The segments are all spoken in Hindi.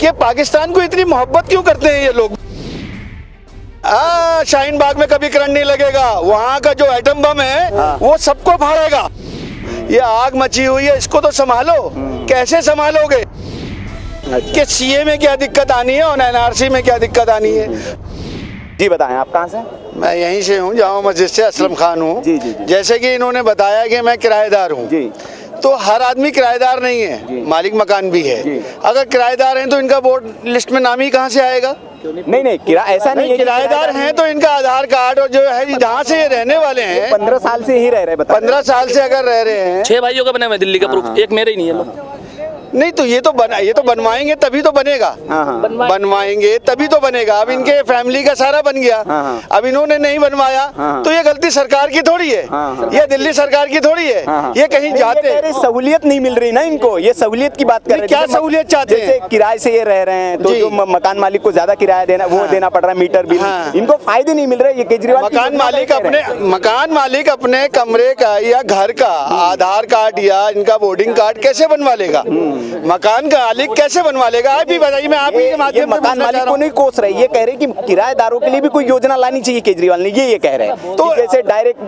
कि पाकिस्तान को इतनी मोहब्बत क्यों करते हैं ये लोग। शाहीन बाग में कभी करंट नहीं लगेगा, वहाँ का जो एटम बम है वो सबको फाड़ेगा। ये आग मची हुई है, इसको तो संभालो। कैसे संभालोगे कि सीए में क्या दिक्कत आनी है और एनआरसी में क्या दिक्कत आनी है। जी बताएं, आप कहाँ से? मैं यहीं से हूँ, जामा मस्जिद से असलम खान हूँ। जी, जी, जी। जैसे कि इन्होंने बताया कि मैं किराएदार हूँ, तो हर आदमी किराएदार नहीं है, मालिक मकान भी है। अगर किराएदार हैं तो इनका वोट लिस्ट में नाम ही कहाँ से आएगा? नहीं ऐसा नहीं है। किराएदार हैं तो इनका आधार कार्ड और जो है जहाँ से ये रहने वाले हैं 15 साल से ही रह रहे हैं। 15 साल से अगर रह रहे हैं। 6 भाइयों का बना हुआ है दिल्ली का प्रूफ, एक मेरे ही नहीं है लोग। नहीं तो ये तो बनवाएंगे तभी तो बनेगा। बनवाएंगे तभी तो बनेगा। अब इनके फैमिली का सारा बन गया, अब इन्होंने नहीं बनवाया तो ये गलती सरकार की थोड़ी है, ये दिल्ली सरकार की थोड़ी है। ये कहीं जाते हैं, सहूलियत नहीं मिल रही ना इनको, ये सहूलियत की बात कर रहे हैं। क्या सहूलियत चाहते हैं? जैसे किराए से ये रह रहे हैं तो जो मकान मालिक को ज्यादा किराया देना वो देना पड़ रहा है, मीटर बिल, इनको फायदे नहीं मिल रहे। ये केजरीवाल मकान मालिक अपने कमरे का या घर का आधार कार्ड या इनका बोर्डिंग कार्ड कैसे बनवा लेगा? मकान का मालिक कैसे बनवा लेगा? आप ही बताइए। मैं आप ही के माध्यम से मकान मालिक को नहीं कोस रहे, ये कह रहे कि किराएदारों के लिए भी कोई योजना लानी चाहिए केजरीवाल ने, ये कह रहे हैं। तो जैसे डायरेक्ट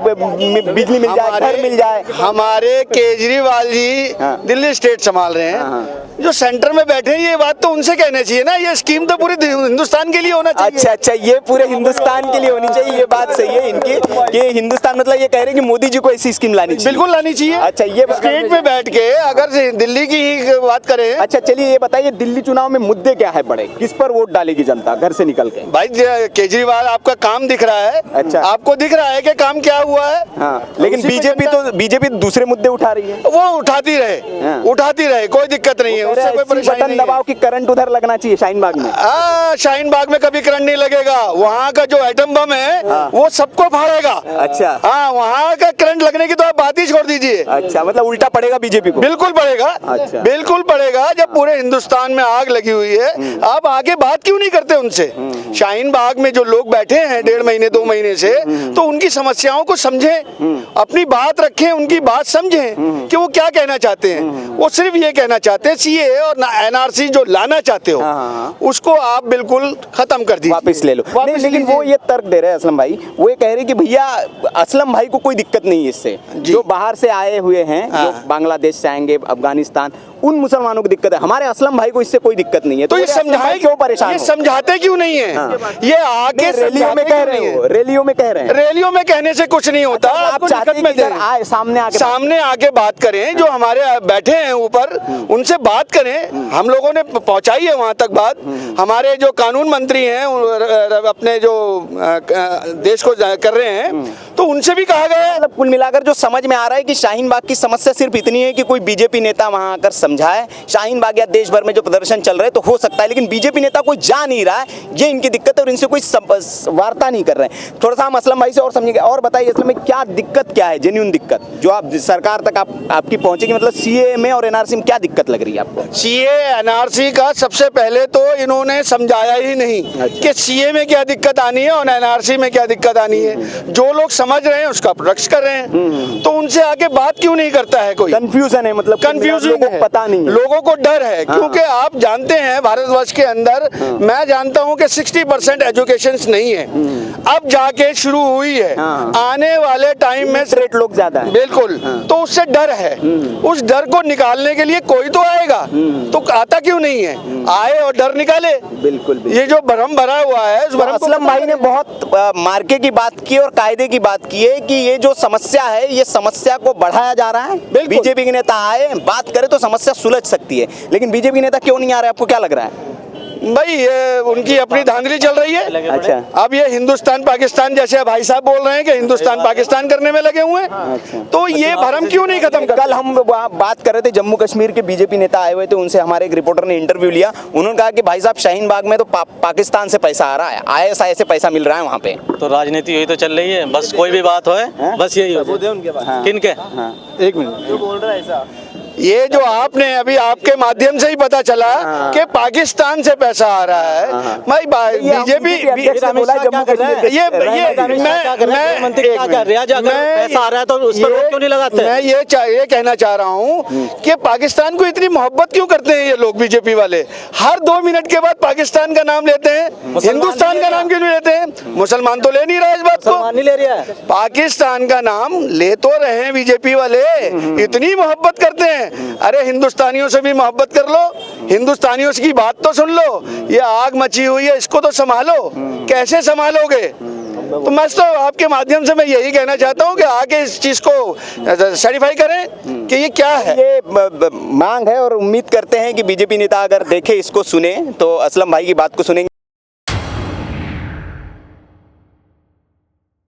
बिजली मिल जाए, घर मिल जाए। हमारे केजरीवाल जी दिल्ली स्टेट संभाल रहे हैं, जो सेंटर में बैठे हैं, ये बात तो उनसे कहना चाहिए ना। ये स्कीम तो पूरे हिंदुस्तान के लिए होना चाहिए। अच्छा, ये पूरे हिंदुस्तान के लिए होनी चाहिए, ये बात सही है इनकी। ये हिंदुस्तान मतलब ये कह रहे हैं कि मोदी जी को ऐसी स्कीम लानी चाहिए। बिल्कुल लानी चाहिए। अच्छा, ये स्टेट में बैठ के अगर दिल्ली की ही बात करें। अच्छा चलिए, ये बताइए दिल्ली चुनाव में मुद्दे क्या है बड़े, किस पर वोट डालेगी जनता घर से निकल के? भाई केजरीवाल आपका काम दिख रहा है। अच्छा, आपको दिख रहा है कि काम क्या हुआ है। लेकिन बीजेपी दूसरे मुद्दे उठा रही है। वो उठाती रहे, कोई दिक्कत नहीं है, उससे कोई परेशानी नहीं है। दबाव की करंट उधर लगना चाहिए शाहीन बाग में। शाहीन बाग में कभी करंट नहीं लगेगा, वहाँ का जो एटम बम है वो सबको फाड़ेगा। अच्छा, वहाँ का करंट लगने की तो आप बात ही छोड़ दीजिए। अच्छा, मतलब उल्टा पड़ेगा बीजेपी को? बिल्कुल पड़ेगा। अच्छा, बिल्कुल पड़ेगा। जब पूरे हिंदुस्तान में आग लगी हुई है, आप आगे बात क्यों नहीं करते उनसे? शाहीन बाग में जो लोग बैठे हैं 1.5 महीने 2 महीने से, तो उनकी समस्याओं को समझें, अपनी बात रखें, उनकी बात समझें कि वो क्या कहना चाहते हैं। वो सिर्फ ये कहना चाहते हैं सीए और एनआरसी जो लाना चाहते हो उसको आप बिल्कुल खत्म कर दीजिए, वापस ले लो। लेकिन वो ये तर्क दे रहे हैं असलम भाई, वो ये कह रहे कि भैया असलम भाई को कोई दिक्कत नहीं है इससे, जो बाहर से आए हुए हैं, जो बांग्लादेश से आएंगे, अफगानिस्तान, उन मुसलमानों को दिक्कत है, हमारे असलम भाई को इससे कोई दिक्कत नहीं है। तो ये समझाए क्यों परेशान? ये समझाते क्यों नहीं है? ये आगे रैलियों में कह रहे हो, रैलियों में कह रहे हैं। रैलियों में कहने से कुछ नहीं होता। आप चाहते हैं कि आए सामने आके बात करें, जो हमारे बैठे हैं ऊपर उनसे बात करें। हम लोगों ने पहुंचाई है वहां तक बात। हमारे जो कानून मंत्री हैं अपने जो देश को कर रहे हैं, तो उनसे भी कहा गया है। मतलब कुल मिलाकर जो समझ में आ रहा है कि शाहीन बाग की समस्या सिर्फ इतनी है कि कोई बीजेपी नेता वहां आकर समझाए। शाहीन बाग या देश भर में जो प्रदर्शन चल रहे हैं तो हो सकता है, लेकिन बीजेपी नेता कोई जा नहीं रहा है, ये इनकी दिक्कत है और इनसे कोई वार्ता नहीं कर रहे हैं। थोड़ा सा हम असलम भाई से और समझेंगे। और बताइए असलम में क्या दिक्कत, क्या है जेन्युइन दिक्कत जो आप सरकार तक आपकी पहुंचेगी? मतलब सीए में और एनआरसी में क्या दिक्कत लग रही है आपको? सीए एनआरसी का सबसे पहले तो इन्होंने समझाया ही नहीं कि सीए में क्या दिक्कत आनी है और एनआरसी में क्या दिक्कत आनी है। जो लोग समझ रहे हैं उसका प्रोडक्ट कर रहे हैं, तो उनसे आगे बात क्यों नहीं करता है कोई? कंफ्यूजन है, मतलब कंफ्यूजन है, पता नहीं, लोगों को डर है। क्योंकि आप जानते हैं भारतवर्ष के अंदर मैं जानता हूं कि 60% एजुकेशन नहीं है, अब जाके शुरू हुई है। आने वाले टाइम में रेट लोग ज्यादा है, बिल्कुल, तो उससे डर है। उस डर को निकालने के लिए कोई तो आएगा, तो आता क्यों नहीं है? आए और डर निकाले। बिल्कुल। ये जो भ्रम भरा हुआ है, उस भ्रम असलम भाई ने बहुत मार्के की बात की और कायदे की बात की है कि ये जो समस्या है, ये समस्या को बढ़ाया जा रहा है। बीजेपी के नेता आए, बात करे तो समस्या सुलझ सकती है, लेकिन बीजेपी नेता क्यों नहीं आ रहे, आपको क्या लग रहा है? भाई ये उनकी अपनी धांधली चल रही है। अच्छा, अब ये हिंदुस्तान पाकिस्तान, जैसे भाई साहब बोल रहे हैं कि हिंदुस्तान पाकिस्तान करने में लगे हुए हैं। अच्छा, तो ये भरम क्यों नहीं खत्म करते? कल हम बात कर रहे थे, जम्मू कश्मीर के बीजेपी नेता आए हुए थे, उनसे हमारे एक रिपोर्टर ने इंटरव्यू लिया। उन्होंने कहा कि भाई साहब शाहीन बाग में तो पाकिस्तान से पैसा आ रहा है, ISI से पैसा मिल रहा है वहाँ पे। तो राजनीति यही तो चल रही है, बस कोई भी बात हो बस यही हो। किनके? एक मिनट, जो बोल रहा है ऐसा ये जो आपने अभी आपके माध्यम से ही पता चला कि पाकिस्तान से पैसा आ रहा है। भाई बीजेपी पैसा आ रहा है तो उस पर रोक क्यों नहीं लगाते? मैं ये कहना चाह रहा हूँ कि पाकिस्तान को इतनी मोहब्बत क्यों करते हैं ये लोग बीजेपी वाले? हर 2 मिनट के बाद पाकिस्तान का नाम लेते हैं, हिंदुस्तान का नाम क्यों नहीं लेते हैं? मुसलमान तो ले नहीं रहा इस बात को, नहीं ले रहा है। पाकिस्तान का नाम ले तो रहे हैं बीजेपी वाले, इतनी मोहब्बत करते हैं। अरे हिंदुस्तानियों से भी मोहब्बत कर लो, हिंदुस्तानियों की बात तो सुन लो। ये आग मची हुई है, इसको तो संभालो। कैसे संभालोगे? तो मैं तो आपके माध्यम से मैं यही कहना चाहता हूँ कि आगे इस चीज को सर्टिफाई करें कि ये क्या है। ये मांग है और उम्मीद करते हैं कि बीजेपी नेता अगर देखे इसको सुने तो असलम भाई की बात को सुनेंगे।